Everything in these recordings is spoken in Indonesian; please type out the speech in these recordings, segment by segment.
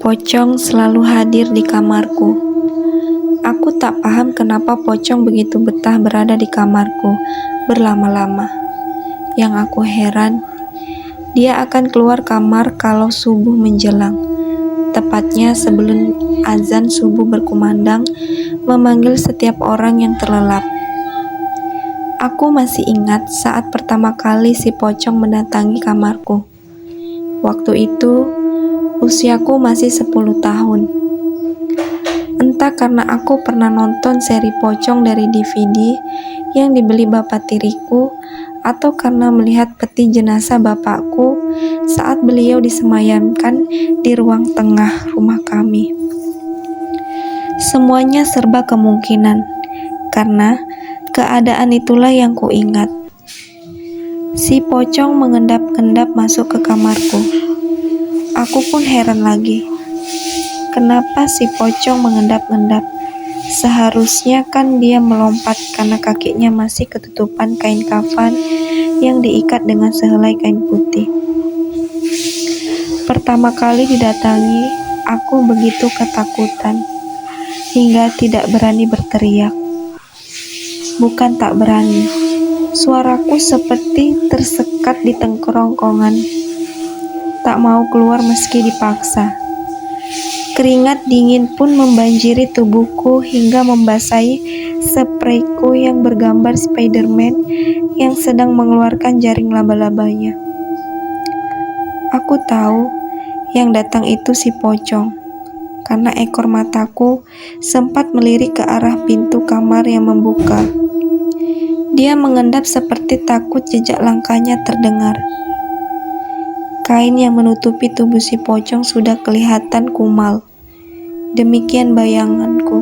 Pocong selalu hadir di kamarku. Aku tak paham kenapa pocong begitu betah berada di kamarku berlama-lama. Yang aku heran, dia akan keluar kamar kalau subuh menjelang. Tepatnya sebelum azan subuh berkumandang, memanggil setiap orang yang terlelap. Aku masih ingat saat pertama kali si pocong mendatangi kamarku. Waktu itu, usiaku masih 10 tahun. Entah karena aku pernah nonton seri pocong dari DVD yang dibeli bapak tiriku, atau karena melihat peti jenazah bapakku saat beliau disemayamkan di ruang tengah rumah kami. Semuanya serba kemungkinan, karena keadaan itulah yang kuingat. Si pocong mengendap-endap masuk ke kamarku. Aku pun heran lagi. Kenapa si pocong mengendap-endap? Seharusnya kan dia melompat karena kakinya masih ketutupan kain kafan yang diikat dengan sehelai kain putih. Pertama kali didatangi, aku begitu ketakutan hingga tidak berani berteriak. Bukan tak berani, suaraku seperti tersekat di tengkorongkongan. Tak mau keluar meski dipaksa. Keringat dingin pun membanjiri tubuhku hingga membasahi sprayku yang bergambar Spiderman yang sedang mengeluarkan jaring laba-labanya. Aku tahu yang datang itu si pocong, karena ekor mataku sempat melirik ke arah pintu kamar yang membuka. Dia mengendap seperti takut jejak langkahnya terdengar. Kain yang menutupi tubuh si pocong sudah kelihatan kumal. Demikian bayanganku.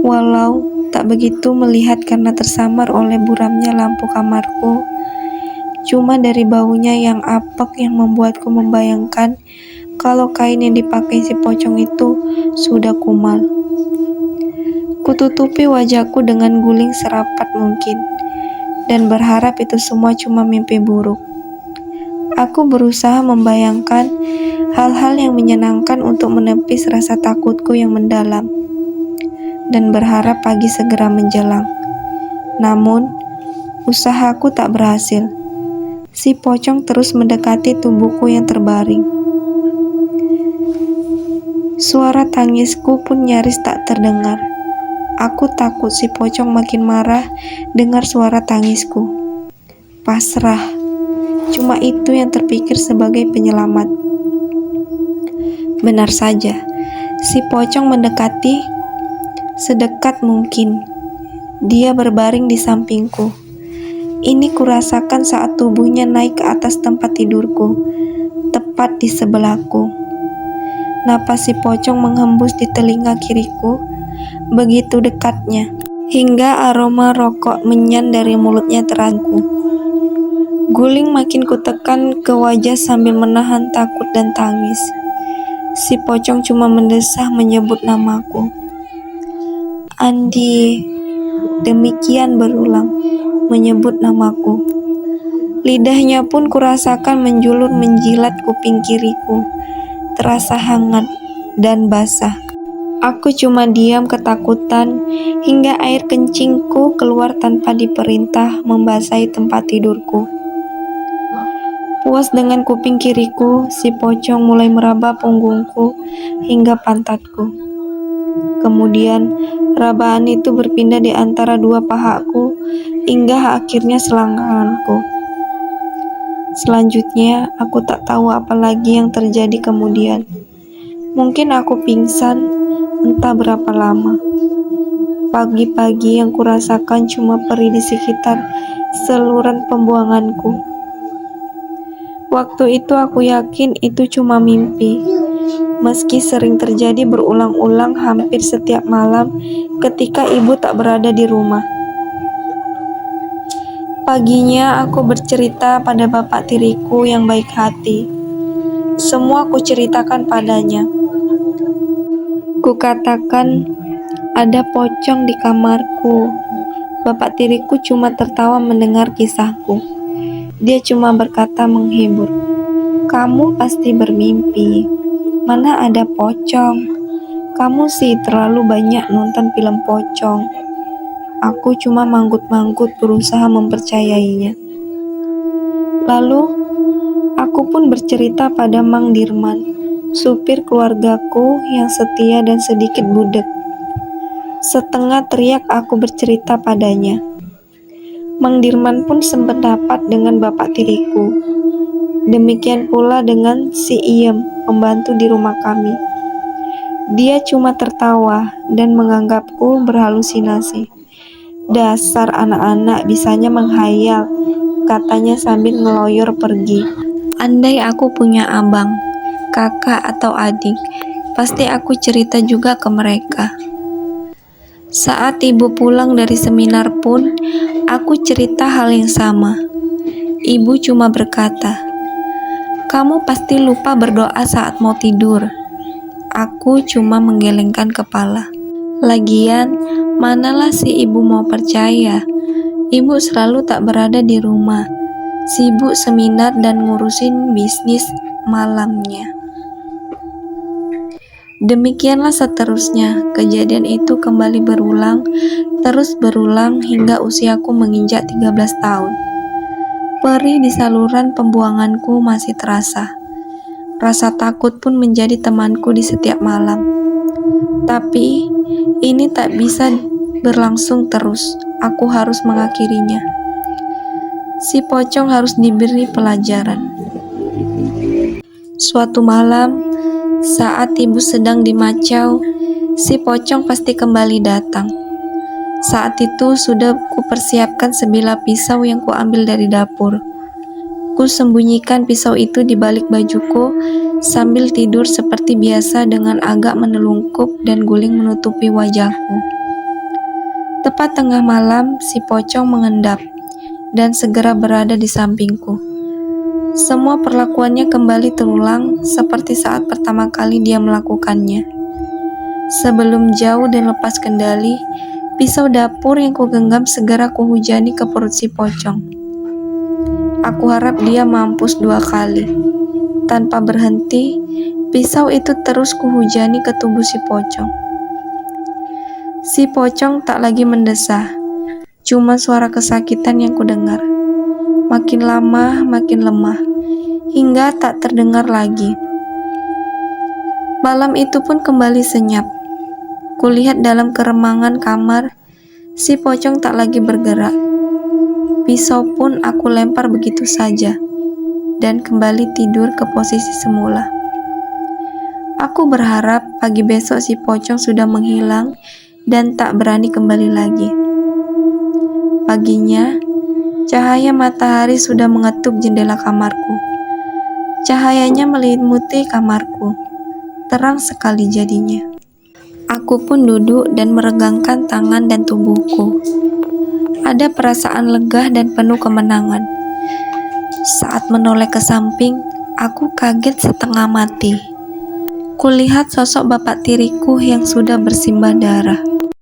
Walau tak begitu melihat karena tersamar oleh buramnya lampu kamarku, cuma dari baunya yang apek yang membuatku membayangkan kalau kain yang dipakai si pocong itu sudah kumal. Kututupi wajahku dengan guling serapat mungkin dan berharap itu semua cuma mimpi buruk. Aku berusaha membayangkan hal-hal yang menyenangkan untuk menepis rasa takutku yang mendalam dan berharap pagi segera menjelang. Namun, usahaku tak berhasil. Si pocong terus mendekati tubuhku yang terbaring. Suara tangisku pun nyaris tak terdengar. Aku takut si pocong makin marah dengar suara tangisku. Pasrah. Cuma itu yang terpikir sebagai penyelamat. Benar saja, si pocong mendekati sedekat mungkin. Dia berbaring di sampingku. Ini kurasakan saat tubuhnya naik ke atas tempat tidurku, tepat di sebelahku. Napas si pocong menghembus di telinga kiriku, begitu dekatnya, hingga aroma rokok menyan dari mulutnya terangku. Guling makin kutekan ke wajah sambil menahan takut dan tangis. Si pocong cuma mendesah menyebut namaku. Andi, demikian berulang, menyebut namaku. Lidahnya pun kurasakan menjulur menjilat kuping kiriku, terasa hangat dan basah. Aku cuma diam ketakutan hingga air kencingku keluar tanpa diperintah membasahi tempat tidurku. Puas dengan kuping kiriku, si pocong mulai meraba punggungku hingga pantatku. Kemudian, rabahan itu berpindah di antara dua pahaku hingga akhirnya selangkanganku. Selanjutnya, aku tak tahu apa lagi yang terjadi kemudian. Mungkin aku pingsan, entah berapa lama. Pagi-pagi yang kurasakan cuma perih di sekitar saluran pembuanganku. Waktu itu aku yakin itu cuma mimpi, meski sering terjadi berulang-ulang hampir setiap malam ketika ibu tak berada di rumah. Paginya aku bercerita pada bapak tiriku yang baik hati. Semua aku ceritakan padanya. Kukatakan ada pocong di kamarku. Bapak tiriku cuma tertawa mendengar kisahku. Dia cuma berkata menghibur, "Kamu pasti bermimpi." Mana ada pocong? Kamu sih terlalu banyak nonton film pocong. Aku cuma manggut-manggut berusaha mempercayainya. Lalu, aku pun bercerita pada Mang Dirman, supir keluargaku yang setia dan sedikit budek. Setengah teriak aku bercerita padanya. Mang Dirman pun sependapat dengan bapak tiriku. Demikian pula dengan si Iem, pembantu di rumah kami. Dia cuma tertawa dan menganggapku berhalusinasi. Dasar anak-anak bisanya menghayal, katanya sambil ngeloyor pergi. Andai aku punya abang, kakak atau adik, pasti aku cerita juga ke mereka. Saat ibu pulang dari seminar pun, aku cerita hal yang sama. Ibu cuma berkata, "Kamu pasti lupa berdoa saat mau tidur." Aku cuma menggelengkan kepala. Lagian, manalah si ibu mau percaya? Ibu selalu tak berada di rumah, sibuk seminar dan ngurusin bisnis malamnya. Demikianlah seterusnya, kejadian itu kembali berulang, terus berulang hingga usiaku menginjak 13 tahun. Perih di saluran pembuanganku masih terasa. Rasa takut pun menjadi temanku di setiap malam. Tapi, ini tak bisa berlangsung terus. Aku harus mengakhirinya. Si pocong harus diberi pelajaran. Suatu malam, saat ibu sedang di Macau, si pocong pasti kembali datang. Saat itu sudah kupersiapkan sebilah pisau yang kuambil dari dapur. Ku sembunyikan pisau itu di balik bajuku sambil tidur seperti biasa dengan agak menelungkup dan guling menutupi wajahku. Tepat tengah malam, si pocong mengendap dan segera berada di sampingku. Semua perlakuannya kembali terulang seperti saat pertama kali dia melakukannya. Sebelum jauh dan lepas kendali, pisau dapur yang kugenggam segera kuhujani ke perut si pocong. Aku harap dia mampus 2 kali. Tanpa berhenti, pisau itu terus kuhujani ke tubuh si pocong. Si pocong tak lagi mendesah, cuma suara kesakitan yang kudengar. Makin lama, makin lemah, hingga tak terdengar lagi. Malam itu pun kembali senyap. Kulihat dalam keremangan kamar, si pocong tak lagi bergerak. Pisau pun aku lempar begitu saja, dan kembali tidur ke posisi semula. Aku berharap pagi besok si pocong sudah menghilang dan tak berani kembali lagi. Paginya, cahaya matahari sudah mengetuk jendela kamarku. Cahayanya melimuti kamarku. Terang sekali jadinya. Aku pun duduk dan meregangkan tangan dan tubuhku. Ada perasaan lega dan penuh kemenangan. Saat menoleh ke samping, aku kaget setengah mati. Kulihat sosok bapak tiriku yang sudah bersimbah darah.